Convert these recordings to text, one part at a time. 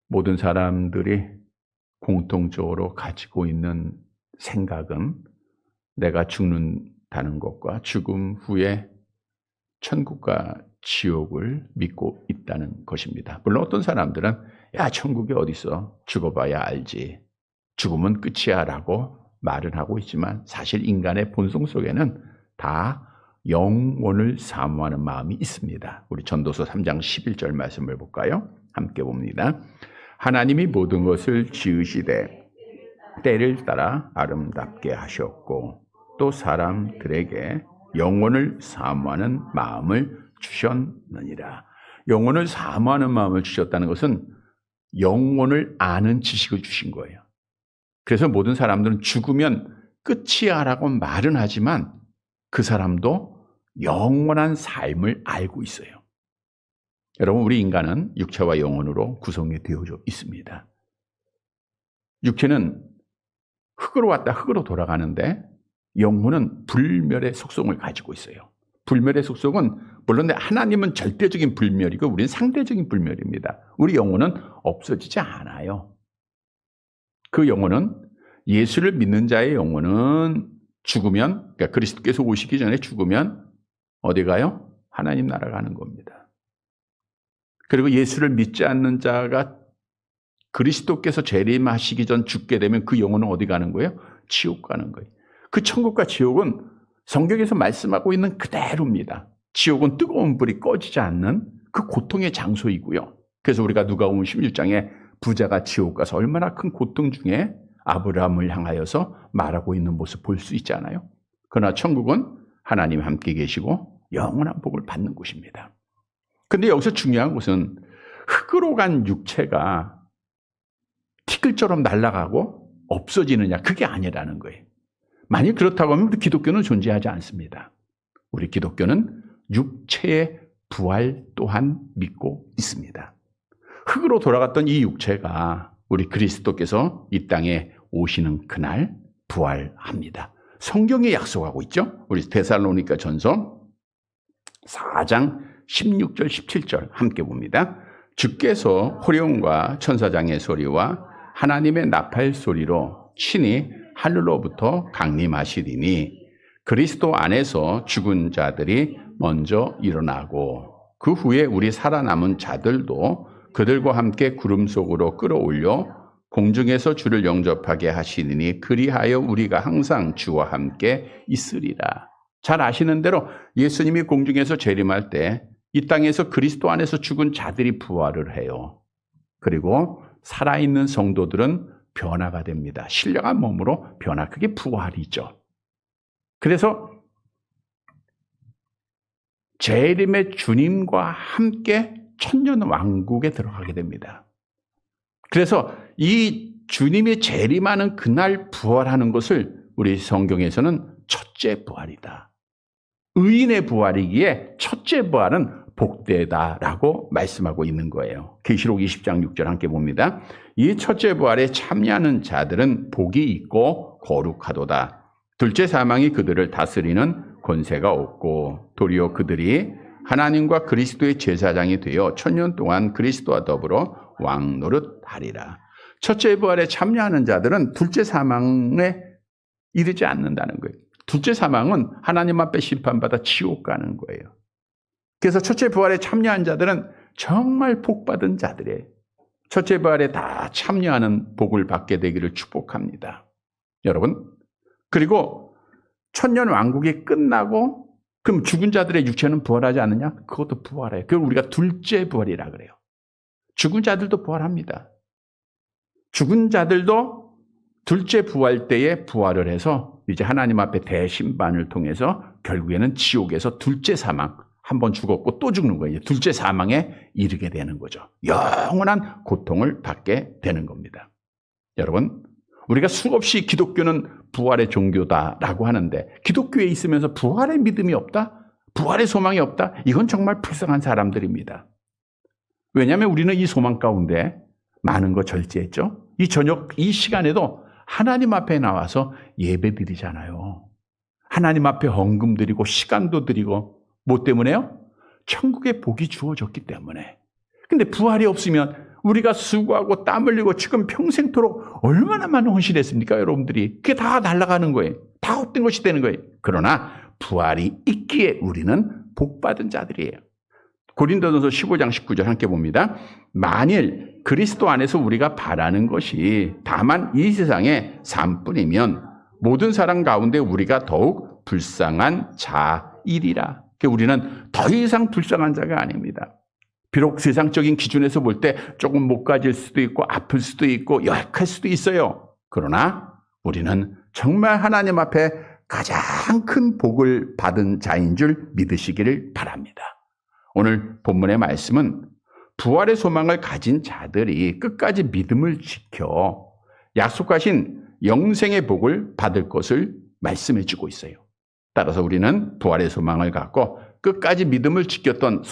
모든 사람들이 공통적으로 가지고 있는 생각은 내가 죽는다는 것과 죽음 후에 천국과 지옥을 믿고 있다는 것입니다. 물론 어떤 사람들은 야, 천국이 어디 있어? 죽어봐야 알지. 죽으면 끝이야 라고 말은 하고 있지만 사실 인간의 본성 속에는 다 영원을 사모하는 마음이 있습니다. 우리 전도서 3장 11절 말씀을 볼까요? 함께 봅니다. 하나님이 모든 것을 지으시되 때를 따라 아름답게 하셨고 또 사람들에게 영혼을 사모하는 마음을 주셨느니라. 영혼을 사모하는 마음을 주셨다는 것은 영혼을 아는 지식을 주신 거예요. 그래서 모든 사람들은 죽으면 끝이야 라고 말은 하지만 그 사람도 영원한 삶을 알고 있어요. 여러분, 우리 인간은 육체와 영혼으로 구성이 되어져 있습니다. 육체는 흙으로 왔다 흙으로 돌아가는데 영혼은 불멸의 속성을 가지고 있어요. 불멸의 속성은 물론 하나님은 절대적인 불멸이고 우리는 상대적인 불멸입니다. 우리 영혼은 없어지지 않아요. 그 영혼은 예수를 믿는 자의 영혼은 죽으면, 그러니까 그리스도께서 오시기 전에 죽으면 어디 가요? 하나님 나라 가는 겁니다. 그리고 예수를 믿지 않는 자가 그리스도께서 재림하시기 전 죽게 되면 그 영혼은 어디 가는 거예요? 지옥 가는 거예요. 그 천국과 지옥은 성경에서 말씀하고 있는 그대로입니다. 지옥은 뜨거운 불이 꺼지지 않는 그 고통의 장소이고요. 그래서 우리가 누가복음 16장에 부자가 지옥 가서 얼마나 큰 고통 중에 아브라함을 향하여서 말하고 있는 모습 볼 수 있잖아요. 그러나 천국은 하나님 함께 계시고 영원한 복을 받는 곳입니다. 그런데 여기서 중요한 것은 흙으로 간 육체가 티끌처럼 날아가고 없어지느냐, 그게 아니라는 거예요. 만약 그렇다고 하면 우리 기독교는 존재하지 않습니다. 우리 기독교는 육체의 부활 또한 믿고 있습니다. 흙으로 돌아갔던 이 육체가 우리 그리스도께서 이 땅에 오시는 그날 부활합니다. 성경에 약속하고 있죠. 우리 데살로니가 전서 4장 16절 17절 함께 봅니다. 주께서 호령과 천사장의 소리와 하나님의 나팔 소리로 친히 하늘로부터 강림하시리니 그리스도 안에서 죽은 자들이 먼저 일어나고 그 후에 우리 살아남은 자들도 그들과 함께 구름 속으로 끌어올려 공중에서 주를 영접하게 하시리니 그리하여 우리가 항상 주와 함께 있으리라. 잘 아시는 대로 예수님이 공중에서 재림할 때 이 땅에서 그리스도 안에서 죽은 자들이 부활을 해요. 그리고 살아있는 성도들은 변화가 됩니다. 신령한 몸으로 변화, 그게 부활이죠. 그래서 재림의 주님과 함께 천년 왕국에 들어가게 됩니다. 그래서 이 주님이 재림하는 그날 부활하는 것을 우리 성경에서는 첫째 부활이다. 의인의 부활이기에 첫째 부활은 복되다라고 말씀하고 있는 거예요. 계시록 20장 6절 함께 봅니다. 이 첫째 부활에 참여하는 자들은 복이 있고 거룩하도다. 둘째 사망이 그들을 다스리는 권세가 없고 도리어 그들이 하나님과 그리스도의 제사장이 되어 천년 동안 그리스도와 더불어 왕 노릇하리라. 첫째 부활에 참여하는 자들은 둘째 사망에 이르지 않는다는 거예요. 둘째 사망은 하나님 앞에 심판받아 지옥 가는 거예요. 그래서 첫째 부활에 참여한 자들은 정말 복받은 자들이에요. 첫째 부활에 다 참여하는 복을 받게 되기를 축복합니다. 여러분, 그리고 천년 왕국이 끝나고 그럼 죽은 자들의 육체는 부활하지 않느냐? 그것도 부활해요. 그걸 우리가 둘째 부활이라 그래요. 죽은 자들도 부활합니다. 죽은 자들도 둘째 부활 때에 부활을 해서 이제 하나님 앞에 대심판을 통해서 결국에는 지옥에서 둘째 사망, 한 번 죽었고 또 죽는 거예요. 둘째 사망에 이르게 되는 거죠. 영원한 고통을 받게 되는 겁니다. 여러분, 우리가 수없이 기독교는 부활의 종교다라고 하는데 기독교에 있으면서 부활의 믿음이 없다? 부활의 소망이 없다? 이건 정말 불쌍한 사람들입니다. 왜냐하면 우리는 이 소망 가운데 많은 거 절제했죠. 이 저녁 이 시간에도 하나님 앞에 나와서 예배 드리잖아요. 하나님 앞에 헌금 드리고 시간도 드리고 뭐 때문에요? 천국의 복이 주어졌기 때문에. 근데 부활이 없으면 우리가 수고하고 땀 흘리고 지금 평생토록 얼마나 많은 헌신했습니까, 여러분들이? 그게 다 날아가는 거예요. 다 헛된 것이 되는 거예요. 그러나 부활이 있기에 우리는 복받은 자들이에요. 고린도전서 15장 19절 함께 봅니다. 만일 그리스도 안에서 우리가 바라는 것이 다만 이 세상의 삶뿐이면 모든 사람 가운데 우리가 더욱 불쌍한 자이리라. 우리는 더 이상 불쌍한 자가 아닙니다. 비록 세상적인 기준에서 볼 때 조금 못 가질 수도 있고 아플 수도 있고 열악할 수도 있어요. 그러나 우리는 정말 하나님 앞에 가장 큰 복을 받은 자인 줄 믿으시기를 바랍니다. 오늘 본문의 말씀은 부활의 소망을 가진 자들이 끝까지 믿음을 지켜 약속하신 영생의 복을 받을 것을 말씀해 주고 있어요. 따라서 우리는 부활의 소망을 갖고 끝까지 믿음을 지켰던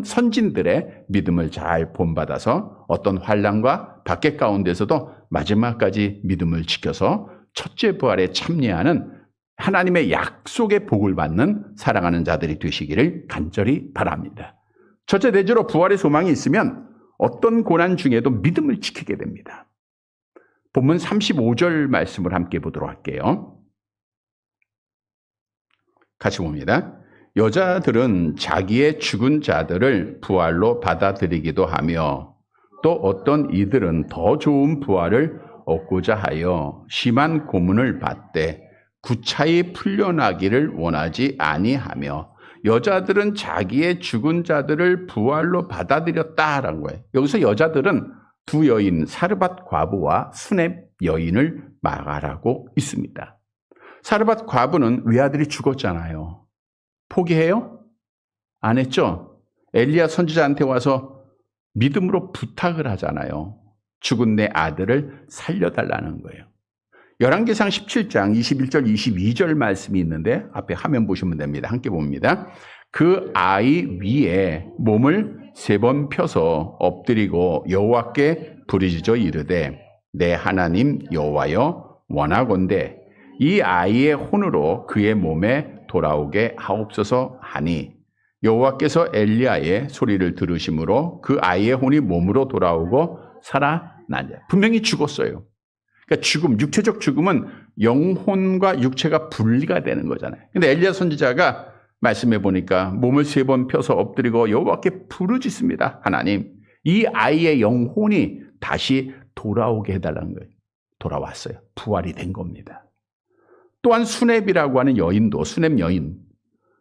선진들의 믿음을 잘 본받아서 어떤 환난과 박해 가운데서도 마지막까지 믿음을 지켜서 첫째 부활에 참여하는 하나님의 약속의 복을 받는 사랑하는 자들이 되시기를 간절히 바랍니다. 첫째 대지로 부활의 소망이 있으면 어떤 고난 중에도 믿음을 지키게 됩니다. 본문 35절 말씀을 함께 보도록 할게요. 같이 봅니다. 여자들은 자기의 죽은 자들을 부활로 받아들이기도 하며 또 어떤 이들은 더 좋은 부활을 얻고자 하여 심한 고문을 받되 구차히 풀려나기를 원하지 아니하며 여자들은 자기의 죽은 자들을 부활로 받아들였다라는 거예요. 여기서 여자들은 두 여인 사르밧 과부와 수넴 여인을 말하고 있습니다. 사르밧 과부는 외아들이 죽었잖아요. 포기해요? 안 했죠? 엘리야 선지자한테 와서 믿음으로 부탁을 하잖아요. 죽은 내 아들을 살려달라는 거예요. 열왕기상 17장 21절 22절 말씀이 있는데 앞에 화면 보시면 됩니다. 함께 봅니다. 그 아이 위에 몸을 3번 펴서 엎드리고 여호와께 부르짖어 이르되 내 하나님 여호와여 원하건대 이 아이의 혼으로 그의 몸에 돌아오게 하옵소서 하니 여호와께서 엘리야의 소리를 들으심으로 그 아이의 혼이 몸으로 돌아오고 살아나니. 분명히 죽었어요. 그러니까 죽음, 육체적 죽음은 영혼과 육체가 분리가 되는 거잖아요. 근데 엘리야 선지자가 말씀해 보니까 몸을 3번 펴서 엎드리고 여호와께 부르짖습니다. 하나님, 이 아이의 영혼이 다시 돌아오게 해달라는 거예요. 돌아왔어요. 부활이 된 겁니다. 또한 수넴이라고 하는 여인도, 수넴 여인,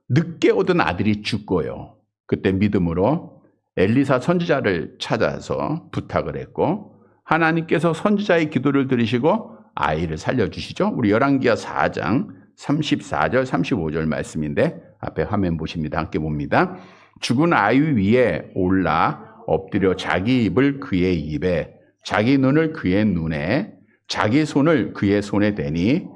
늦게 얻은 아들이 죽고요. 그때 믿음으로 엘리사 선지자를 찾아서 부탁을 했고 하나님께서 선지자의 기도를 들으시고 아이를 살려주시죠. 우리 열왕기하 4장 34절 35절 말씀인데 앞에 화면 보십니다. 함께 봅니다. 죽은 아이 위에 올라 엎드려 자기 입을 그의 입에 자기 눈을 그의 눈에 자기 손을 그의 손에 대니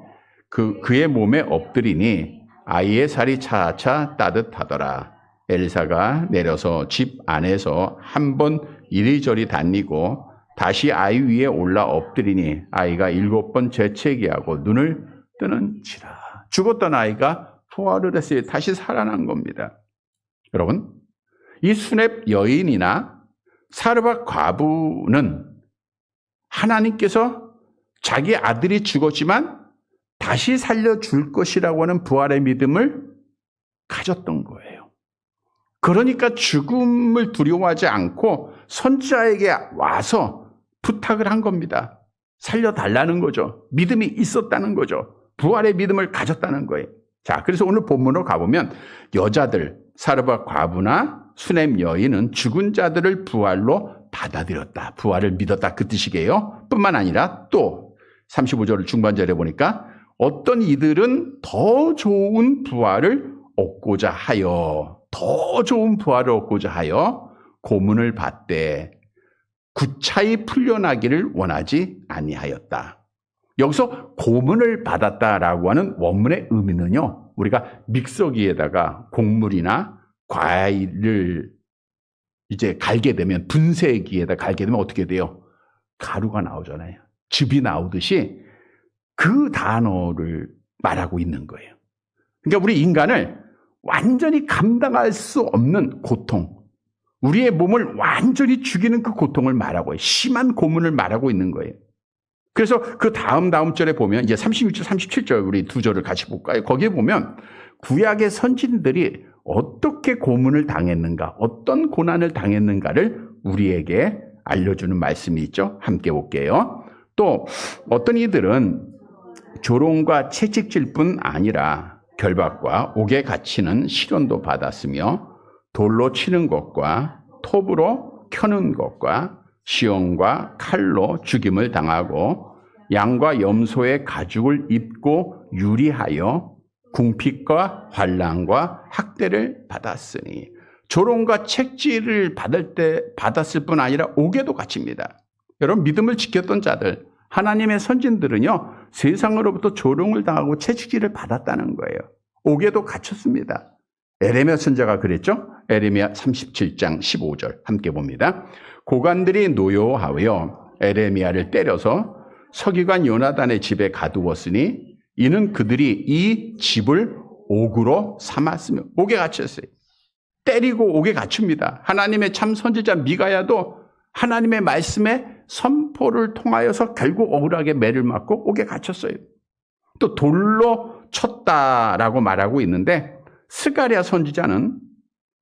그의 몸에 엎드리니 아이의 살이 차차 따뜻하더라. 엘리사가 내려서 집 안에서 한 번 이리저리 다니고 다시 아이 위에 올라 엎드리니 아이가 7번 재채기하고 눈을 뜨는지라. 죽었던 아이가 부활을 했어요. 다시 살아난 겁니다. 여러분, 이 수넴 여인이나 사르밧 과부는 하나님께서 자기 아들이 죽었지만 다시 살려줄 것이라고 하는 부활의 믿음을 가졌던 거예요. 그러니까 죽음을 두려워하지 않고 선지자에게 와서 부탁을 한 겁니다. 살려달라는 거죠. 믿음이 있었다는 거죠. 부활의 믿음을 가졌다는 거예요. 자, 그래서 오늘 본문으로 가보면 여자들, 사르밧 과부나 수넴 여인은 죽은 자들을 부활로 받아들였다. 부활을 믿었다. 그 뜻이게요. 뿐만 아니라 또 35절 중반절에 보니까 어떤 이들은 더 좋은 부활을 얻고자 하여 고문을 받되 구차히 풀려나기를 원하지 아니하였다. 여기서 고문을 받았다라고 하는 원문의 의미는요, 우리가 믹서기에다가 곡물이나 과일을 이제 갈게 되면, 분쇄기에다 갈게 되면 어떻게 돼요? 가루가 나오잖아요. 즙이 나오듯이 그 단어를 말하고 있는 거예요. 그러니까 우리 인간을 완전히 감당할 수 없는 고통, 우리의 몸을 완전히 죽이는 그 고통을 말하고 심한 고문을 말하고 있는 거예요. 그래서 그 다음 절에 보면 이제 36절, 37절 우리 두 절을 같이 볼까요? 거기에 보면 구약의 선진들이 어떻게 고문을 당했는가, 어떤 고난을 당했는가를 우리에게 알려주는 말씀이 있죠. 함께 볼게요. 또 어떤 이들은 조롱과 채찍질 뿐 아니라 결박과 옥에 갇히는 시련도 받았으며 돌로 치는 것과 톱으로 켜는 것과 시험과 칼로 죽임을 당하고 양과 염소의 가죽을 입고 유리하여 궁핍과 환난과 학대를 받았으니 조롱과 책질을 받았을 뿐 아니라 옥에도 갇힙니다. 여러분 믿음을 지켰던 자들 하나님의 선진들은요 세상으로부터 조롱을 당하고 채찍질을 받았다는 거예요. 옥에도 갇혔습니다. 에레미야 선지자가 그랬죠. 에레미야 37장 15절 함께 봅니다. 고관들이 노여워하여 에레미야를 때려서 서기관 요나단의 집에 가두었으니 이는 그들이 이 집을 옥으로 삼았으며 옥에 갇혔어요. 때리고 옥에 갇힙니다. 하나님의 참 선지자 미가야도 하나님의 말씀에 선포를 통하여서 결국 억울하게 매를 맞고 옥에 갇혔어요. 또 돌로 쳤다라고 말하고 있는데 스가랴 선지자는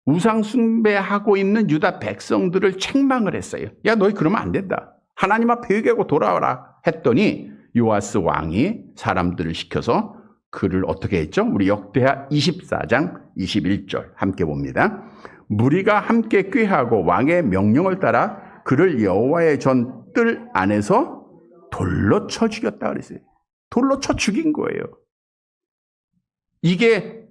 우상 숭배하고 있는 유다 백성들을 책망을 했어요. 야, 너희 그러면 안 된다. 하나님 앞에 회개하고 돌아와라 했더니 요아스 왕이 사람들을 시켜서 그를 어떻게 했죠? 우리 역대하 24장 21절 함께 봅니다. 무리가 함께 꾀하고 왕의 명령을 따라 그를 여호와의 전 뜰 안에서 돌로 쳐 죽였다 그랬어요. 돌로 쳐 죽인 거예요. 이게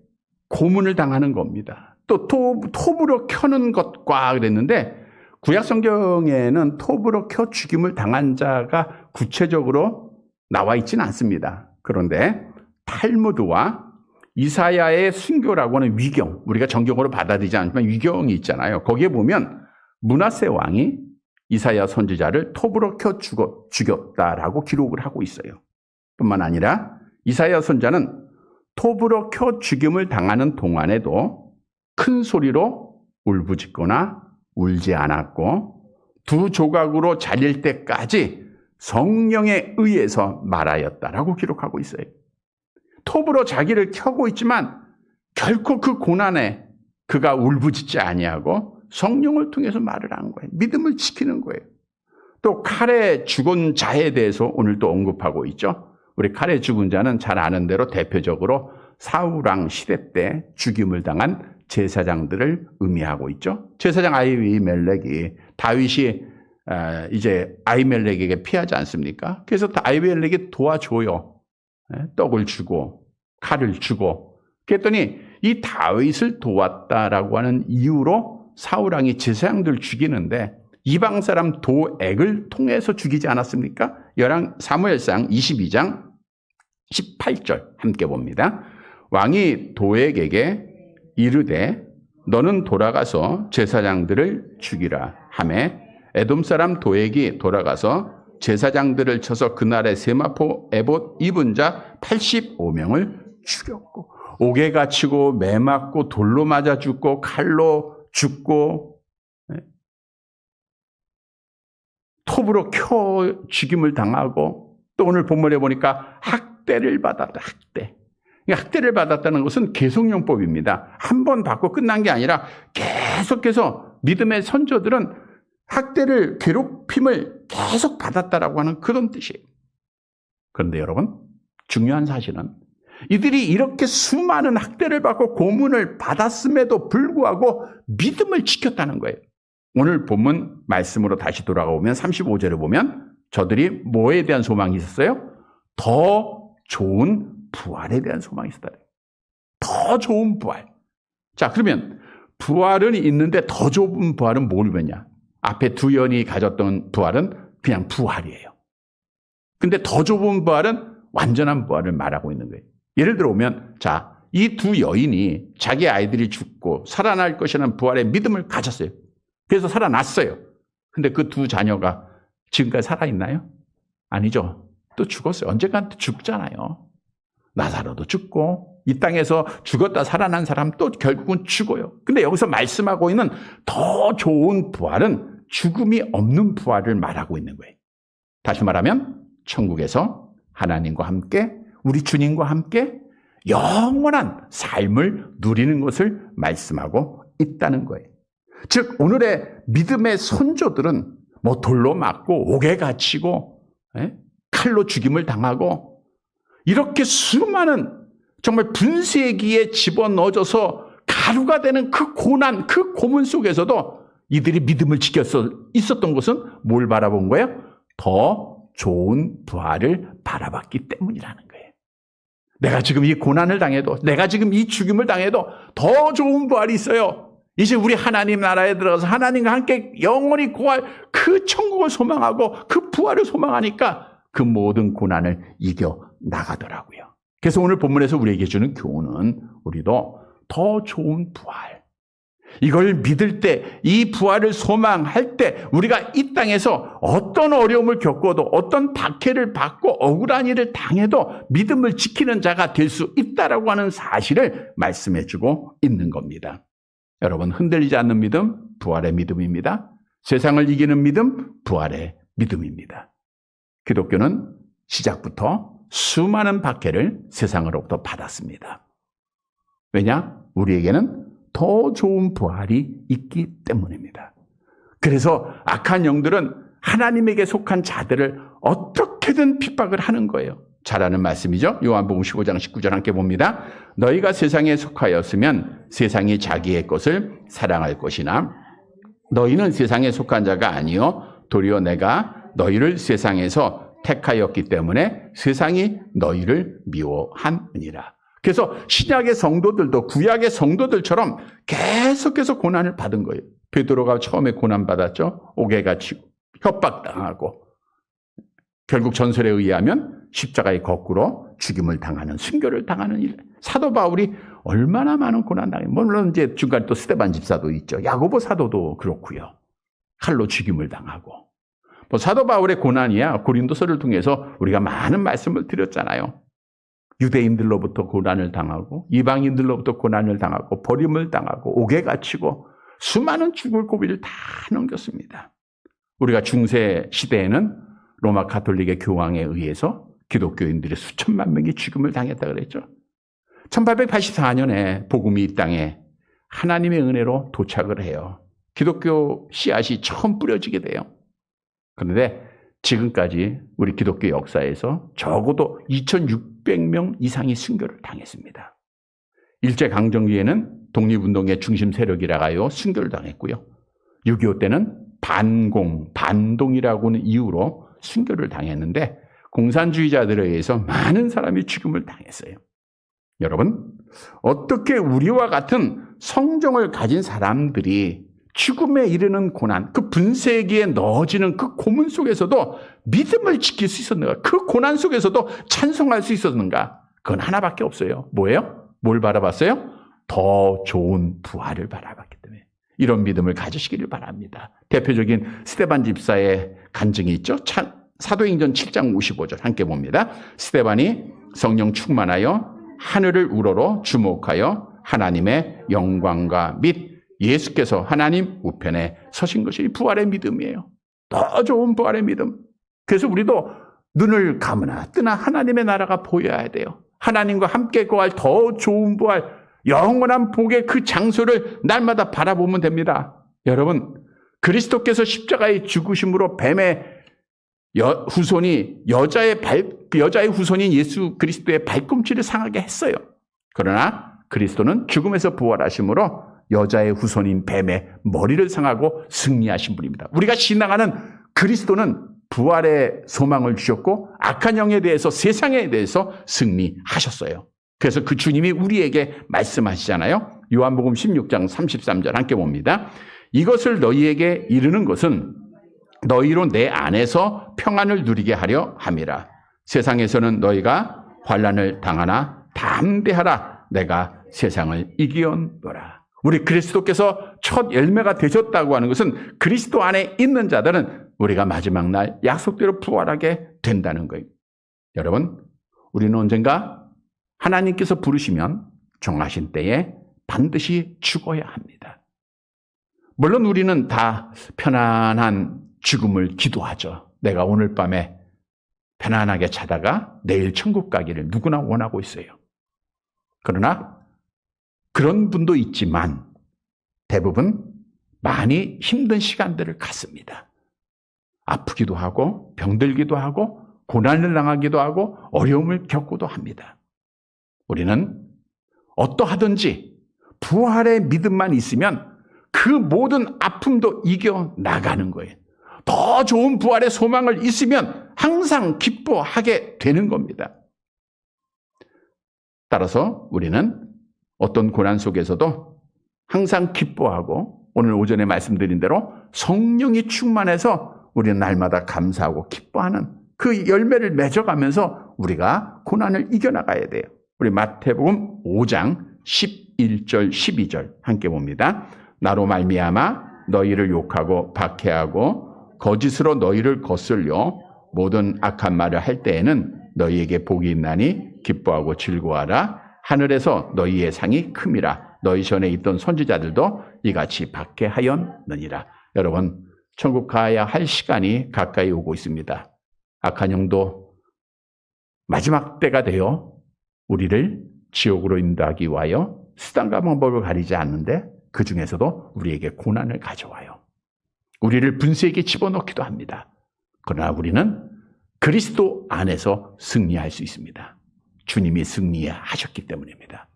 고문을 당하는 겁니다. 또 톱으로 켜는 것과 그랬는데 구약 성경에는 톱으로 켜 죽임을 당한 자가 구체적으로 나와 있지는 않습니다. 그런데 탈무드와 이사야의 순교라고 하는 위경, 우리가 정경으로 받아들이지 않지만 위경이 있잖아요. 거기에 보면 므낫세 왕이 이사야 선지자를 톱으로 켜 죽였다라고 기록을 하고 있어요. 뿐만 아니라 이사야 선지자는 톱으로 켜 죽임을 당하는 동안에도 큰 소리로 울부짖거나 울지 않았고 두 조각으로 잘릴 때까지 성령에 의해서 말하였다라고 기록하고 있어요. 톱으로 자기를 켜고 있지만 결코 그 고난에 그가 울부짖지 아니하고 성령을 통해서 말을 한 거예요. 믿음을 지키는 거예요. 또 칼에 죽은 자에 대해서 오늘 또 언급하고 있죠. 우리 칼에 죽은 자는 잘 아는 대로 대표적으로 사울왕 시대 때 죽임을 당한 제사장들을 의미하고 있죠. 제사장 아히멜렉이 다윗이 이제 아히멜렉에게 피하지 않습니까? 그래서 아히멜렉이 도와줘요. 떡을 주고 칼을 주고 그랬더니 이 다윗을 도왔다라고 하는 이유로 사울왕이 제사장들 죽이는데 이방 사람 도액을 통해서 죽이지 않았습니까? 사무엘상 22장 18절 함께 봅니다. 왕이 도액에게 이르되 너는 돌아가서 제사장들을 죽이라 하매 에돔 사람 도액이 돌아가서 제사장들을 쳐서 그날의 세마포 에봇 입은 자 85명을 죽였고 옥에 갇히고 매 맞고 돌로 맞아 죽고 칼로 죽고 톱으로 켜 죽임을 당하고 또 오늘 본문에 보니까 학대를 받았다. 학대를 받았다는 것은 계속용법입니다. 한 번 받고 끝난 게 아니라 계속해서 믿음의 선조들은 학대를 괴롭힘을 계속 받았다라고 하는 그런 뜻이에요. 그런데 여러분 중요한 사실은 이들이 이렇게 수많은 학대를 받고 고문을 받았음에도 불구하고 믿음을 지켰다는 거예요. 오늘 본문 말씀으로 다시 돌아가 보면 35절에 보면 저들이 뭐에 대한 소망이 있었어요? 더 좋은 부활에 대한 소망이 있었다. 더 좋은 부활. 자, 그러면 부활은 있는데 더 좋은 부활은 뭘 의미하냐? 앞에 두 연이 가졌던 부활은 그냥 부활이에요. 근데 더 좋은 부활은 완전한 부활을 말하고 있는 거예요. 예를 들어 보면 자, 이 두 여인이 자기 아이들이 죽고 살아날 것이라는 부활의 믿음을 가졌어요. 그래서 살아났어요. 근데 그 두 자녀가 지금까지 살아있나요? 아니죠. 또 죽었어요. 언젠가 죽잖아요. 나사로도 죽고 이 땅에서 죽었다 살아난 사람 또 결국은 죽어요. 근데 여기서 말씀하고 있는 더 좋은 부활은 죽음이 없는 부활을 말하고 있는 거예요. 다시 말하면 천국에서 하나님과 함께 우리 주님과 함께 영원한 삶을 누리는 것을 말씀하고 있다는 거예요. 즉 오늘의 믿음의 선조들은 뭐 돌로 맞고 옥에 갇히고 칼로 죽임을 당하고 이렇게 수많은 정말 분쇄기에 집어넣어져서 가루가 되는 그 고난, 그 고문 속에서도 이들이 믿음을 지켰어 있었던 것은 뭘 바라본 거예요? 더 좋은 부활을 바라봤기 때문이라는 거예요. 내가 지금 이 고난을 당해도, 내가 지금 이 죽임을 당해도 더 좋은 부활이 있어요. 이제 우리 하나님 나라에 들어가서 하나님과 함께 영원히 고할 그 천국을 소망하고 그 부활을 소망하니까 그 모든 고난을 이겨 나가더라고요. 그래서 오늘 본문에서 우리에게 주는 교훈은 우리도 더 좋은 부활, 이걸 믿을 때, 이 부활을 소망할 때 우리가 이 땅에서 어떤 어려움을 겪어도 어떤 박해를 받고 억울한 일을 당해도 믿음을 지키는 자가 될 수 있다라고 하는 사실을 말씀해 주고 있는 겁니다. 여러분, 흔들리지 않는 믿음, 부활의 믿음입니다. 세상을 이기는 믿음, 부활의 믿음입니다. 기독교는 시작부터 수많은 박해를 세상으로부터 받았습니다. 왜냐? 우리에게는 더 좋은 부활이 있기 때문입니다. 그래서 악한 영들은 하나님에게 속한 자들을 어떻게든 핍박을 하는 거예요. 잘 아는 말씀이죠. 요한복음 15장 19절 함께 봅니다. 너희가 세상에 속하였으면 세상이 자기의 것을 사랑할 것이나 너희는 세상에 속한 자가 아니요 도리어 내가 너희를 세상에서 택하였기 때문에 세상이 너희를 미워함이니라. 그래서 신약의 성도들도 구약의 성도들처럼 계속해서 고난을 받은 거예요. 베드로가 처음에 고난받았죠. 옥에 갇히고 협박당하고 결국 전설에 의하면 십자가의 거꾸로 죽임을 당하는, 순교를 당하는 일. 사도 바울이 얼마나 많은 고난 당해요. 물론 이제 중간에 또 스데반 집사도 있죠. 야고보 사도도 그렇고요. 칼로 죽임을 당하고. 뭐 사도 바울의 고난이야 고린도서를 통해서 우리가 많은 말씀을 드렸잖아요. 유대인들로부터 고난을 당하고 이방인들로부터 고난을 당하고 버림을 당하고 옥에 갇히고 수많은 죽을 고비를 다 넘겼습니다. 우리가 중세 시대에는 로마 가톨릭의 교황에 의해서 기독교인들이 수천만 명이 죽임을 당했다 그랬죠. 1884년에 복음이 이 땅에 하나님의 은혜로 도착을 해요. 기독교 씨앗이 처음 뿌려지게 돼요. 그런데 지금까지 우리 기독교 역사에서 적어도 2600명 이상이 순교를 당했습니다. 일제강점기에는 독립운동의 중심 세력이라고 하여 순교를 당했고요. 6.25 때는 반동이라고 하는 이유로 순교를 당했는데 공산주의자들에 의해서 많은 사람이 죽임을 당했어요. 여러분, 어떻게 우리와 같은 성정을 가진 사람들이 죽음에 이르는 고난, 그 분쇄기에 넣어지는 그 고문 속에서도 믿음을 지킬 수 있었는가? 그 고난 속에서도 찬송할 수 있었는가? 그건 하나밖에 없어요. 뭐예요? 뭘 바라봤어요? 더 좋은 부활을 바라봤기 때문에. 이런 믿음을 가지시기를 바랍니다. 대표적인 스데반 집사의 간증이 있죠. 사도행전 7장 55절 함께 봅니다. 스데반이 성령 충만하여 하늘을 우러러 주목하여 하나님의 영광과 및 예수께서 하나님 우편에 서신 것이 부활의 믿음이에요. 더 좋은 부활의 믿음. 그래서 우리도 눈을 감으나 뜨나 하나님의 나라가 보여야 돼요. 하나님과 함께 거할 더 좋은 부활, 영원한 복의 그 장소를 날마다 바라보면 됩니다. 여러분, 그리스도께서 십자가에 죽으심으로 뱀의 후손이 여자의 후손인 예수 그리스도의 발꿈치를 상하게 했어요. 그러나 그리스도는 죽음에서 부활하심으로 여자의 후손인 뱀의 머리를 상하고 승리하신 분입니다. 우리가 신앙하는 그리스도는 부활의 소망을 주셨고 악한 영에 대해서 세상에 대해서 승리하셨어요. 그래서 그 주님이 우리에게 말씀하시잖아요. 요한복음 16장 33절 함께 봅니다. 이것을 너희에게 이르는 것은 너희로 내 안에서 평안을 누리게 하려 함이라. 세상에서는 너희가 환난을 당하나 담대하라. 내가 세상을 이기었노라. 우리 그리스도께서 첫 열매가 되셨다고 하는 것은 그리스도 안에 있는 자들은 우리가 마지막 날 약속대로 부활하게 된다는 거예요. 여러분, 우리는 언젠가 하나님께서 부르시면 정하신 때에 반드시 죽어야 합니다. 물론 우리는 다 편안한 죽음을 기도하죠. 내가 오늘 밤에 편안하게 자다가 내일 천국 가기를 누구나 원하고 있어요. 그러나 그런 분도 있지만 대부분 많이 힘든 시간들을 갖습니다. 아프기도 하고 병들기도 하고 고난을 당하기도 하고 어려움을 겪고도 합니다. 우리는 어떠하든지 부활의 믿음만 있으면 그 모든 아픔도 이겨나가는 거예요. 더 좋은 부활의 소망을 있으면 항상 기뻐하게 되는 겁니다. 따라서 우리는 어떤 고난 속에서도 항상 기뻐하고 오늘 오전에 말씀드린 대로 성령이 충만해서 우리는 날마다 감사하고 기뻐하는 그 열매를 맺어가면서 우리가 고난을 이겨나가야 돼요. 우리 마태복음 5장 11절 12절 함께 봅니다. 나로 말미암아 너희를 욕하고 박해하고 거짓으로 너희를 거슬려 모든 악한 말을 할 때에는 너희에게 복이 있나니 기뻐하고 즐거워하라. 하늘에서 너희의 상이 큼이라. 너희 전에 있던 선지자들도 이같이 박해하였느니라. 여러분, 천국 가야 할 시간이 가까이 오고 있습니다. 악한 영도 마지막 때가 되어 우리를 지옥으로 인도하기 위하여 수단과 방법을 가리지 않는데 그 중에서도 우리에게 고난을 가져와요. 우리를 분수에게 집어넣기도 합니다. 그러나 우리는 그리스도 안에서 승리할 수 있습니다. 주님이 승리하셨기 때문입니다.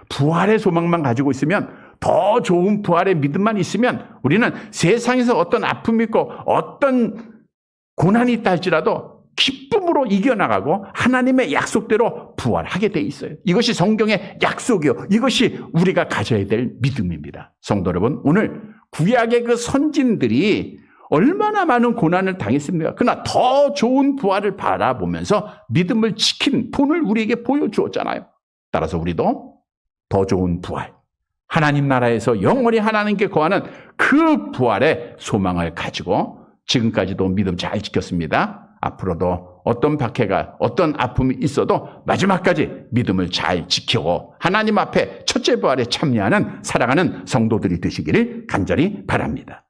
부활의 소망만 가지고 있으면, 더 좋은 부활의 믿음만 있으면 우리는 세상에서 어떤 아픔이 있고 어떤 고난이 있다 할지라도 기쁨으로 이겨나가고 하나님의 약속대로 부활하게 돼 있어요. 이것이 성경의 약속이요. 이것이 우리가 가져야 될 믿음입니다. 성도 여러분, 오늘 구약의 그 선진들이 얼마나 많은 고난을 당했습니까? 그러나 더 좋은 부활을 바라보면서 믿음을 지킨 본을 우리에게 보여주었잖아요. 따라서 우리도 더 좋은 부활, 하나님 나라에서 영원히 하나님께 거하는 그 부활의 소망을 가지고 지금까지도 믿음 잘 지켰습니다. 앞으로도 어떤 박해가, 어떤 아픔이 있어도 마지막까지 믿음을 잘 지키고 하나님 앞에 첫째 부활에 참여하는 살아가는 성도들이 되시기를 간절히 바랍니다.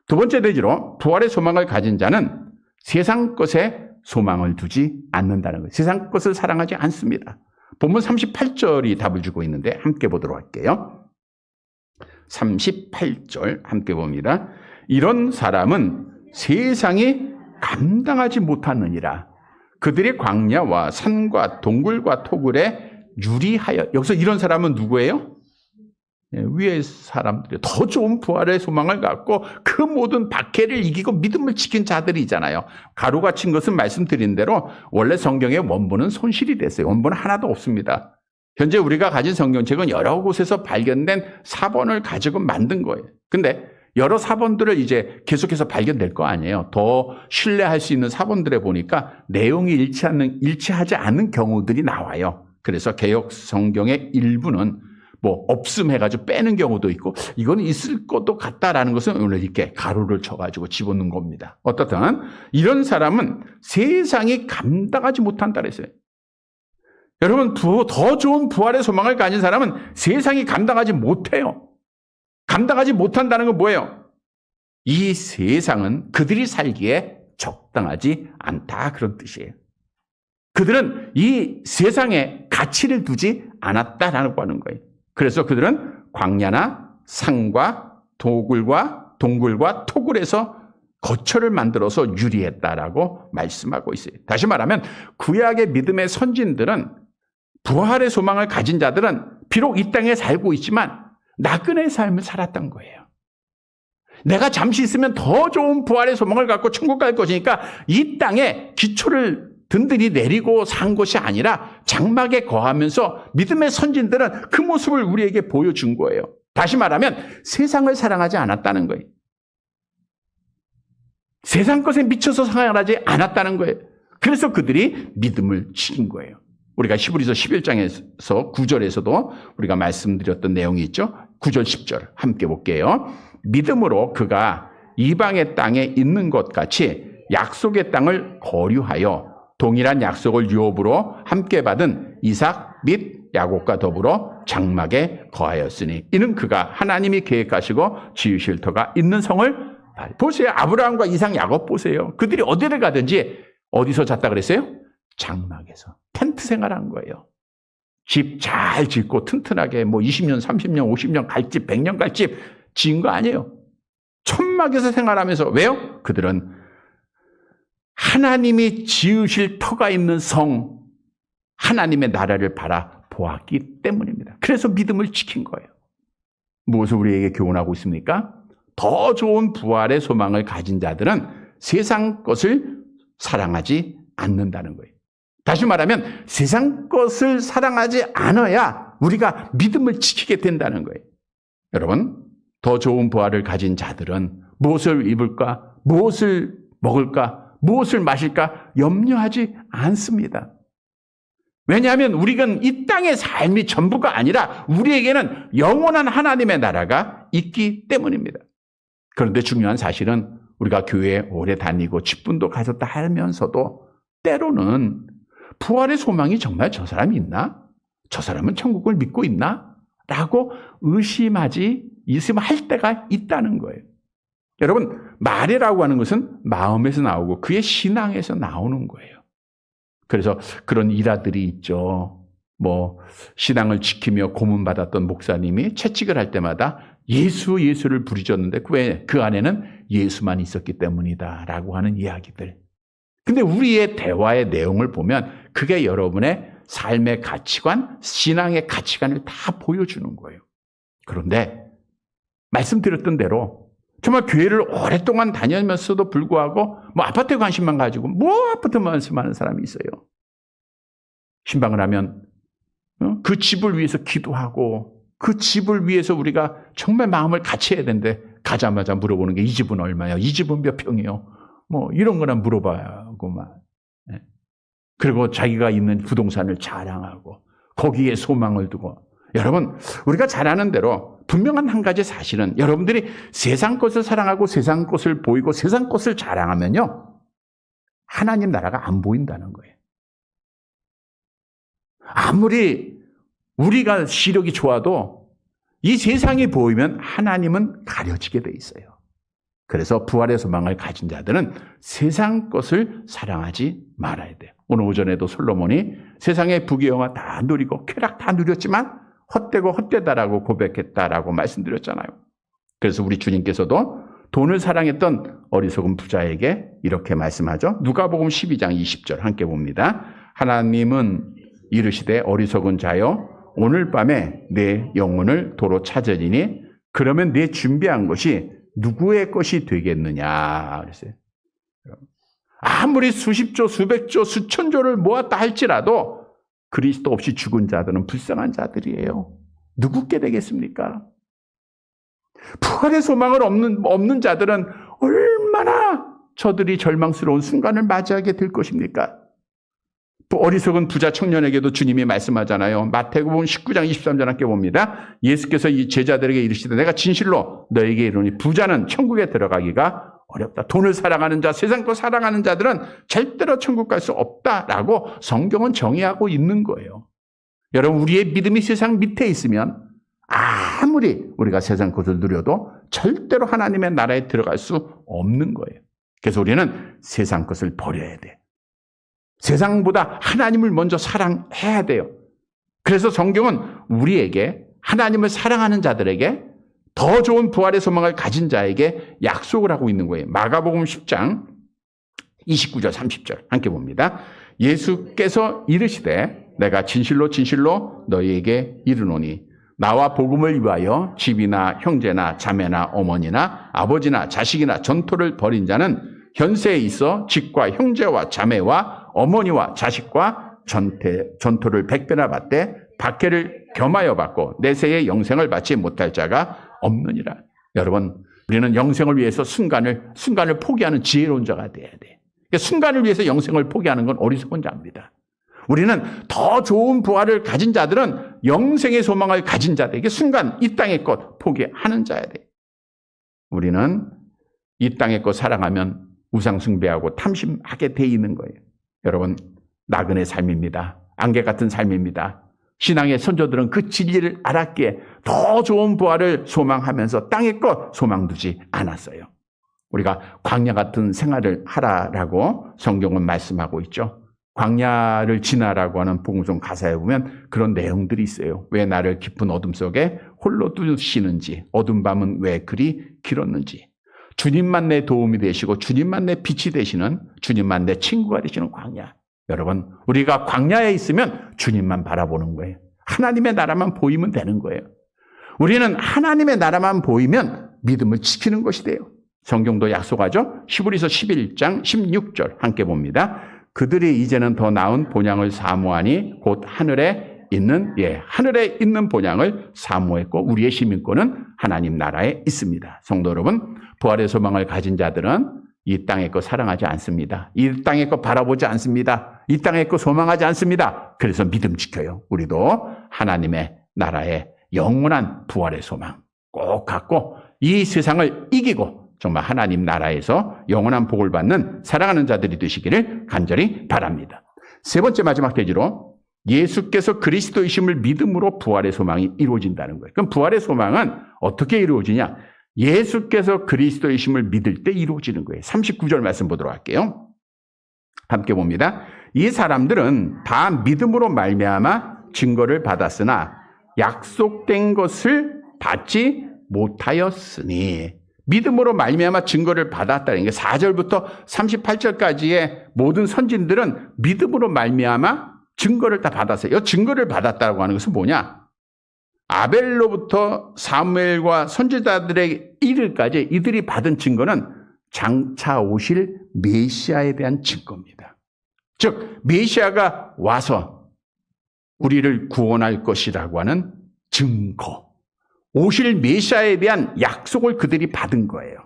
두 번째 대지로 부활의 소망을 가진 자는 세상 것에 소망을 두지 않는다는 거예요. 세상 것을 사랑하지 않습니다. 본문 38절이 답을 주고 있는데 함께 보도록 할게요. 38절 함께 봅니다. 이런 사람은 세상이 감당하지 못하느니라. 그들의 광야와 산과 동굴과 토굴에 유리하여. 여기서 이런 사람은 누구예요? 위의 사람들이 더 좋은 부활의 소망을 갖고 그 모든 박해를 이기고 믿음을 지킨 자들이잖아요. 가루가 친 것은 말씀드린 대로 원래 성경의 원본은 손실이 됐어요. 원본은 하나도 없습니다. 현재 우리가 가진 성경책은 여러 곳에서 발견된 사본을 가지고 만든 거예요. 근데 여러 사본들을 이제 계속해서 발견될 거 아니에요. 더 신뢰할 수 있는 사본들에 보니까 내용이 일치하지 않는 경우들이 나와요. 그래서 개역 성경의 일부는 뭐 없음해가지고 빼는 경우도 있고 이건 있을 것도 같다라는 것은 오늘 이렇게 가루를 쳐가지고 집어넣는 겁니다. 어떻든 이런 사람은 세상이 감당하지 못한다 그랬어요. 여러분, 더 좋은 부활의 소망을 가진 사람은 세상이 감당하지 못해요. 감당하지 못한다는 건 뭐예요? 이 세상은 그들이 살기에 적당하지 않다, 그런 뜻이에요. 그들은 이 세상에 가치를 두지 않았다라고 하는 거예요. 그래서 그들은 광야나 산과 동굴과 토굴에서 거처를 만들어서 유리했다라고 말씀하고 있어요. 다시 말하면 구약의 믿음의 선진들은, 부활의 소망을 가진 자들은 비록 이 땅에 살고 있지만 나그네의 삶을 살았던 거예요. 내가 잠시 있으면 더 좋은 부활의 소망을 갖고 천국 갈 것이니까 이 땅에 기초를 든든히 내리고 산 것이 아니라 장막에 거하면서 믿음의 선진들은 그 모습을 우리에게 보여준 거예요. 다시 말하면 세상을 사랑하지 않았다는 거예요. 세상 것에 미쳐서 사랑하지 않았다는 거예요. 그래서 그들이 믿음을 지킨 거예요. 우리가 히브리서 11장에서 9절에서도 우리가 말씀드렸던 내용이 있죠. 9절 10절 함께 볼게요. 믿음으로 그가 이방의 땅에 있는 것 같이 약속의 땅을 거류하여 동일한 약속을 유업으로 함께 받은 이삭, 및 야곱과 더불어 장막에 거하였으니 이는 그가 하나님이 계획하시고 지으실 터가 있는 성을 보세요. 아브라함과 이삭, 야곱 보세요. 그들이 어디를 가든지 어디서 잤다 그랬어요? 장막에서. 텐트 생활한 거예요. 집 잘 짓고 튼튼하게 20년, 30년, 50년 갈 집, 100년 갈 집 지은 거 아니에요. 천막에서 생활하면서. 왜요? 그들은 하나님이 지으실 터가 있는 성, 하나님의 나라를 바라보았기 때문입니다. 그래서 믿음을 지킨 거예요. 무엇을 우리에게 교훈하고 있습니까? 더 좋은 부활의 소망을 가진 자들은 세상 것을 사랑하지 않는다는 거예요. 다시 말하면 세상 것을 사랑하지 않아야 우리가 믿음을 지키게 된다는 거예요. 여러분, 더 좋은 부활을 가진 자들은 무엇을 입을까, 무엇을 먹을까, 무엇을 마실까 염려하지 않습니다. 왜냐하면 우리는 이 땅의 삶이 전부가 아니라 우리에게는 영원한 하나님의 나라가 있기 때문입니다. 그런데 중요한 사실은 우리가 교회에 오래 다니고 직분도 가졌다 하면서도 때로는 부활의 소망이 정말 저 사람이 있나? 저 사람은 천국을 믿고 있나? 라고 의심할 때가 있다는 거예요. 여러분, 말이라고 하는 것은 마음에서 나오고 그의 신앙에서 나오는 거예요. 그래서 그런 일화들이 있죠. 신앙을 지키며 고문받았던 목사님이 채찍을 할 때마다 예수를 부르짖었는데 왜? 그 안에는 예수만 있었기 때문이다 라고 하는 이야기들. 근데 우리의 대화의 내용을 보면 그게 여러분의 삶의 가치관, 신앙의 가치관을 다 보여주는 거예요. 그런데 말씀드렸던 대로 정말 교회를 오랫동안 다니면서도 불구하고 아파트에 관심만 가지고 아파트 말씀하는 사람이 있어요. 신방을 하면 그 집을 위해서 기도하고 그 집을 위해서 우리가 정말 마음을 같이 해야 되는데 가자마자 물어보는 게 이 집은 얼마야? 이 집은 몇 평이요? 이런 거나 물어봐야고만. 그리고 자기가 있는 부동산을 자랑하고 거기에 소망을 두고. 여러분, 우리가 잘 아는 대로 분명한 한 가지 사실은 여러분들이 세상 것을 사랑하고 세상 것을 보이고 세상 것을 자랑하면요, 하나님 나라가 안 보인다는 거예요. 아무리 우리가 시력이 좋아도 이 세상이 보이면 하나님은 가려지게 돼 있어요. 그래서 부활의 소망을 가진 자들은 세상 것을 사랑하지 말아야 돼요. 오늘 오전에도 솔로몬이 세상의 부귀영화 다 누리고 쾌락 다 누렸지만 헛되고 헛되다라고 고백했다라고 말씀드렸잖아요. 그래서 우리 주님께서도 돈을 사랑했던 어리석은 부자에게 이렇게 말씀하죠. 누가복음 12장 20절 함께 봅니다. 하나님은 이르시되 어리석은 자여 오늘 밤에 내 영혼을 도로 찾으리니 그러면 내 준비한 것이 누구의 것이 되겠느냐 그랬어요. 아무리 수십조, 수백조, 수천조를 모았다 할지라도 그리스도 없이 죽은 자들은 불쌍한 자들이에요. 누구께 되겠습니까? 부활의 소망을 없는 자들은 얼마나 저들이 절망스러운 순간을 맞이하게 될 것입니까? 어리석은 부자 청년에게도 주님이 말씀하잖아요. 마태복음 19장 23절 함께 봅니다. 예수께서 이 제자들에게 이르시되 내가 진실로 너에게 이르노니 부자는 천국에 들어가기가 어렵다. 돈을 사랑하는 자, 세상 것 사랑하는 자들은 절대로 천국 갈 수 없다라고 성경은 정의하고 있는 거예요. 여러분, 우리의 믿음이 세상 밑에 있으면 아무리 우리가 세상 것을 누려도 절대로 하나님의 나라에 들어갈 수 없는 거예요. 그래서 우리는 세상 것을 버려야 돼. 세상보다 하나님을 먼저 사랑해야 돼요. 그래서 성경은 우리에게 하나님을 사랑하는 자들에게 더 좋은 부활의 소망을 가진 자에게 약속을 하고 있는 거예요. 마가복음 10장 29절 30절 함께 봅니다. 예수께서 이르시되 내가 진실로 진실로 너희에게 이르노니 나와 복음을 위하여 집이나 형제나 자매나 어머니나 아버지나 자식이나 전토를 벌인 자는 현세에 있어 집과 형제와 자매와 어머니와 자식과 전토를 100배나 받되 박해를 겸하여 받고 내세의 영생을 받지 못할 자가 없느니라. 여러분, 우리는 영생을 위해서 순간을 포기하는 지혜로운 자가 돼야 돼. 그러니까 순간을 위해서 영생을 포기하는 건 어리석은 자입니다. 우리는 더 좋은 부활을 가진 자들은 영생의 소망을 가진 자들에게 순간 이 땅의 것 포기하는 자야 돼. 우리는 이 땅의 것 사랑하면 우상 숭배하고 탐심하게 돼 있는 거예요. 여러분, 나그네 삶입니다. 안개 같은 삶입니다. 신앙의 선조들은 그 진리를 알았기에 더 좋은 부활을 소망하면서 땅의 것 소망 두지 않았어요. 우리가 광야 같은 생활을 하라라고 성경은 말씀하고 있죠. 광야를 지나라고 하는 복음송 가사에 보면 그런 내용들이 있어요. 왜 나를 깊은 어둠 속에 홀로 두시는지, 어둠 밤은 왜 그리 길었는지. 주님만 내 도움이 되시고 주님만 내 빛이 되시는, 주님만 내 친구가 되시는 광야. 여러분, 우리가 광야에 있으면 주님만 바라보는 거예요. 하나님의 나라만 보이면 되는 거예요. 우리는 하나님의 나라만 보이면 믿음을 지키는 것이 돼요. 성경도 약속하죠. 히브리서 11장 16절 함께 봅니다. 그들이 이제는 더 나은 본향을 사모하니 곧 하늘에 있는 본향을 사모했고 우리의 시민권은 하나님 나라에 있습니다. 성도 여러분, 부활의 소망을 가진 자들은 이 땅의 것 사랑하지 않습니다. 이 땅의 것 바라보지 않습니다. 이 땅의 것 소망하지 않습니다. 그래서 믿음 지켜요. 우리도 하나님의 나라의 영원한 부활의 소망 꼭 갖고 이 세상을 이기고 정말 하나님 나라에서 영원한 복을 받는 사랑하는 자들이 되시기를 간절히 바랍니다. 세 번째 마지막 대지로 예수께서 그리스도이심을 믿음으로 부활의 소망이 이루어진다는 거예요. 그럼 부활의 소망은 어떻게 이루어지냐? 예수께서 그리스도이심을 믿을 때 이루어지는 거예요. 39절 말씀 보도록 할게요. 함께 봅니다. 이 사람들은 다 믿음으로 말미암아 증거를 받았으나 약속된 것을 받지 못하였으니, 믿음으로 말미암아 증거를 받았다는 게 4절부터 38절까지의 모든 선진들은 믿음으로 말미암아 증거를 다 받았어요. 이 증거를 받았다고 하는 것은 뭐냐? 아벨로부터 사무엘과 선지자들의 이르까지 이들이 받은 증거는 장차 오실 메시아에 대한 증거입니다. 즉 메시아가 와서 우리를 구원할 것이라고 하는 증거, 오실 메시아에 대한 약속을 그들이 받은 거예요.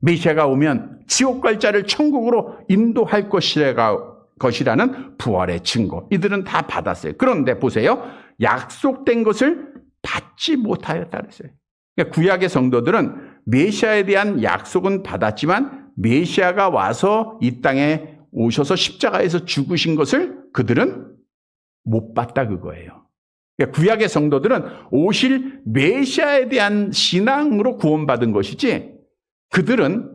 메시아가 오면 지옥 갈 자를 천국으로 인도할 것이라는 부활의 증거, 이들은 다 받았어요. 그런데 보세요, 약속된 것을 받지 못하였다 그랬어요. 그러니까 구약의 성도들은 메시아에 대한 약속은 받았지만 메시아가 와서 이 땅에 오셔서 십자가에서 죽으신 것을 그들은 못 봤다 그거예요. 그러니까 구약의 성도들은 오실 메시아에 대한 신앙으로 구원받은 것이지 그들은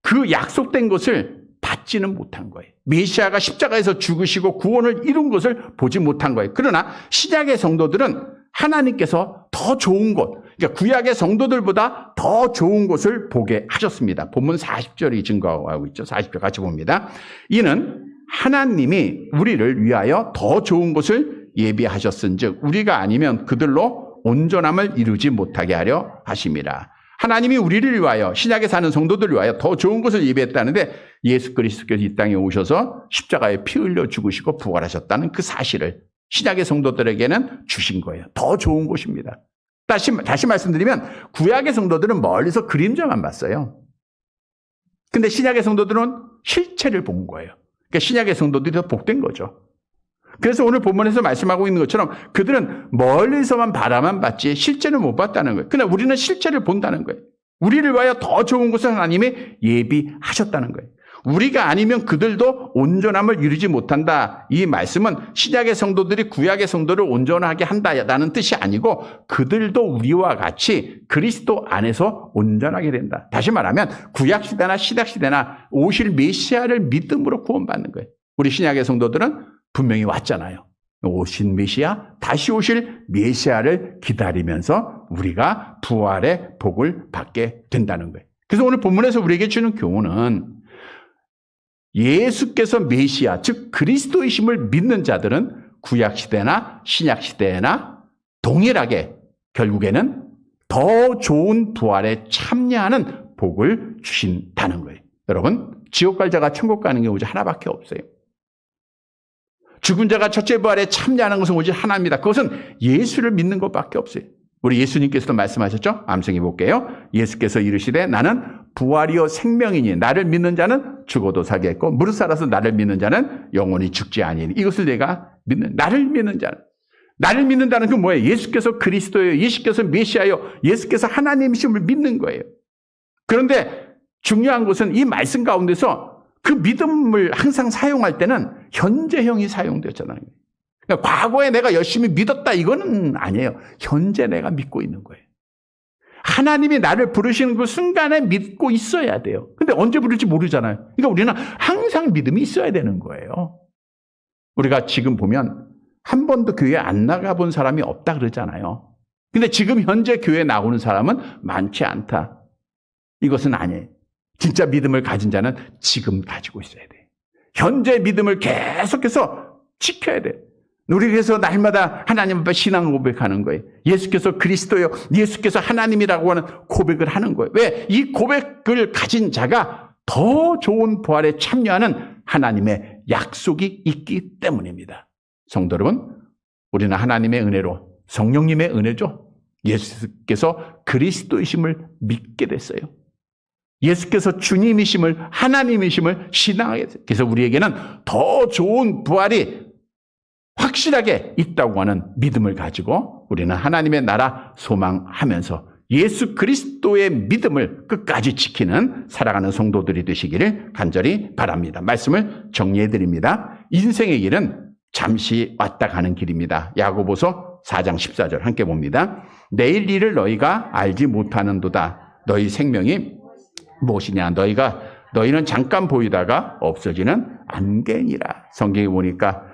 그 약속된 것을 받지는 못한 거예요. 메시아가 십자가에서 죽으시고 구원을 이룬 것을 보지 못한 거예요. 그러나 신약의 성도들은 하나님께서 더 좋은 것, 그러니까 구약의 성도들보다 더 좋은 것을 보게 하셨습니다. 본문 40절이 증거하고 있죠. 40절 같이 봅니다. 이는 하나님이 우리를 위하여 더 좋은 것을 예비하셨은즉 우리가 아니면 그들로 온전함을 이루지 못하게 하려 하심이라. 하나님이 우리를 위하여, 신약에 사는 성도들을 위하여 더 좋은 것을 예비했다는데 예수 그리스도께서 이 땅에 오셔서 십자가에 피 흘려 죽으시고 부활하셨다는 그 사실을 신약의 성도들에게는 주신 거예요. 더 좋은 것입니다. 다시 말씀드리면 구약의 성도들은 멀리서 그림자만 봤어요. 근데 신약의 성도들은 실체를 본 거예요. 그러니까 신약의 성도들이 더 복된 거죠. 그래서 오늘 본문에서 말씀하고 있는 것처럼 그들은 멀리서만 바라만 봤지 실제는 못 봤다는 거예요. 그러나 우리는 실제를 본다는 거예요. 우리를 위하여 더 좋은 것을 하나님이 예비하셨다는 거예요. 우리가 아니면 그들도 온전함을 이루지 못한다. 이 말씀은 신약의 성도들이 구약의 성도를 온전하게 한다라는 뜻이 아니고 그들도 우리와 같이 그리스도 안에서 온전하게 된다. 다시 말하면 구약시대나 신약시대나 오실 메시아를 믿음으로 구원받는 거예요. 우리 신약의 성도들은 분명히 왔잖아요. 오신 메시아, 다시 오실 메시아를 기다리면서 우리가 부활의 복을 받게 된다는 거예요. 그래서 오늘 본문에서 우리에게 주는 교훈은 예수께서 메시아, 즉 그리스도이심을 믿는 자들은 구약시대나 신약시대나 동일하게 결국에는 더 좋은 부활에 참여하는 복을 주신다는 거예요. 여러분, 지옥 갈 자가 천국 가는 게 오직 하나밖에 없어요. 죽은 자가 첫째 부활에 참여하는 것은 오직 하나입니다. 그것은 예수를 믿는 것밖에 없어요. 우리 예수님께서도 말씀하셨죠? 암송해 볼게요. 예수께서 이르시되 나는 부활이요 생명이니 나를 믿는 자는 죽어도 살겠고 무릇 살아서 나를 믿는 자는 영원히 죽지 아니니. 이것을 내가 믿는, 나를 믿는 자는. 나를 믿는다는 그 뭐예요? 예수께서 그리스도예요. 예수께서 메시아예요. 예수께서 하나님이심을 믿는 거예요. 그런데 중요한 것은 이 말씀 가운데서 그 믿음을 항상 사용할 때는 현재형이 사용되었잖아요. 그러니까 과거에 내가 열심히 믿었다 이거는 아니에요. 현재 내가 믿고 있는 거예요. 하나님이 나를 부르시는 그 순간에 믿고 있어야 돼요. 근데 언제 부를지 모르잖아요. 그러니까 우리는 항상 믿음이 있어야 되는 거예요. 우리가 지금 보면 한 번도 교회 안 나가본 사람이 없다 그러잖아요. 근데 지금 현재 교회 나오는 사람은 많지 않다. 이것은 아니에요. 진짜 믿음을 가진 자는 지금 가지고 있어야 돼요. 현재 믿음을 계속해서 지켜야 돼요. 우리 그래서 날마다 하나님 앞에 신앙 고백하는 거예요. 예수께서 그리스도요, 예수께서 하나님이라고 하는 고백을 하는 거예요. 왜? 이 고백을 가진 자가 더 좋은 부활에 참여하는 하나님의 약속이 있기 때문입니다. 성도 여러분, 우리는 하나님의 은혜로, 성령님의 은혜죠. 예수께서 그리스도이심을 믿게 됐어요. 예수께서 주님이심을, 하나님이심을 신앙하게 됐어요. 그래서 우리에게는 더 좋은 부활이 확실하게 있다고 하는 믿음을 가지고 우리는 하나님의 나라 소망하면서 예수 그리스도의 믿음을 끝까지 지키는 살아가는 성도들이 되시기를 간절히 바랍니다. 말씀을 정리해 드립니다. 인생의 길은 잠시 왔다 가는 길입니다. 야고보서 4장 14절 함께 봅니다. 내일 일을 너희가 알지 못하는도다. 너희 생명이 무엇이냐? 너희는 잠깐 보이다가 없어지는 안개니라. 성경에 보니까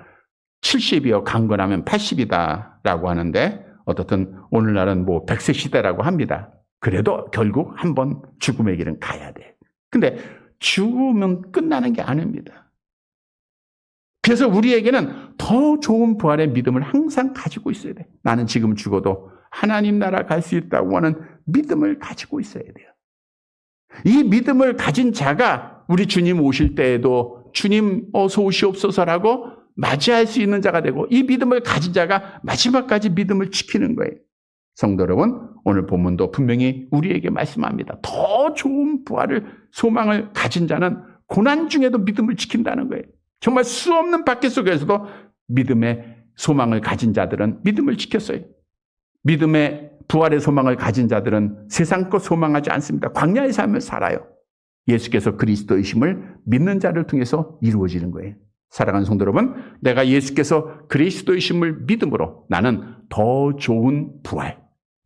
70이요 강건하면 80이다 라고 하는데 어떻든 오늘날은 100세 시대라고 합니다. 그래도 결국 한번 죽음의 길은 가야 돼. 근데 죽으면 끝나는 게 아닙니다. 그래서 우리에게는 더 좋은 부활의 믿음을 항상 가지고 있어야 돼. 나는 지금 죽어도 하나님 나라 갈 수 있다고 하는 믿음을 가지고 있어야 돼요. 이 믿음을 가진 자가 우리 주님 오실 때에도 주님 어서 오시옵소서라고 맞이할 수 있는 자가 되고, 이 믿음을 가진 자가 마지막까지 믿음을 지키는 거예요. 성도 여러분, 오늘 본문도 분명히 우리에게 말씀합니다. 더 좋은 부활을 소망을 가진 자는 고난 중에도 믿음을 지킨다는 거예요. 정말 수없는 박해 속에서도 믿음의 소망을 가진 자들은 믿음을 지켰어요. 믿음의 부활의 소망을 가진 자들은 세상 것 소망하지 않습니다. 광야의 삶을 살아요. 예수께서 그리스도이심을 믿는 자를 통해서 이루어지는 거예요. 사랑하는 성도 여러분, 내가 예수께서 그리스도이심을 믿음으로 나는 더 좋은 부활,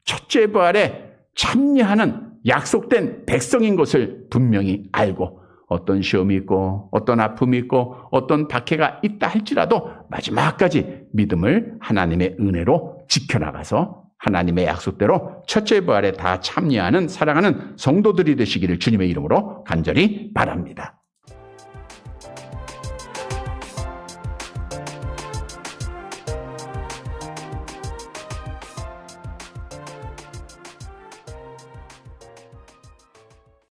첫째 부활에 참여하는 약속된 백성인 것을 분명히 알고, 어떤 시험이 있고 어떤 아픔이 있고 어떤 박해가 있다 할지라도 마지막까지 믿음을 하나님의 은혜로 지켜나가서 하나님의 약속대로 첫째 부활에 다 참여하는 사랑하는 성도들이 되시기를 주님의 이름으로 간절히 바랍니다.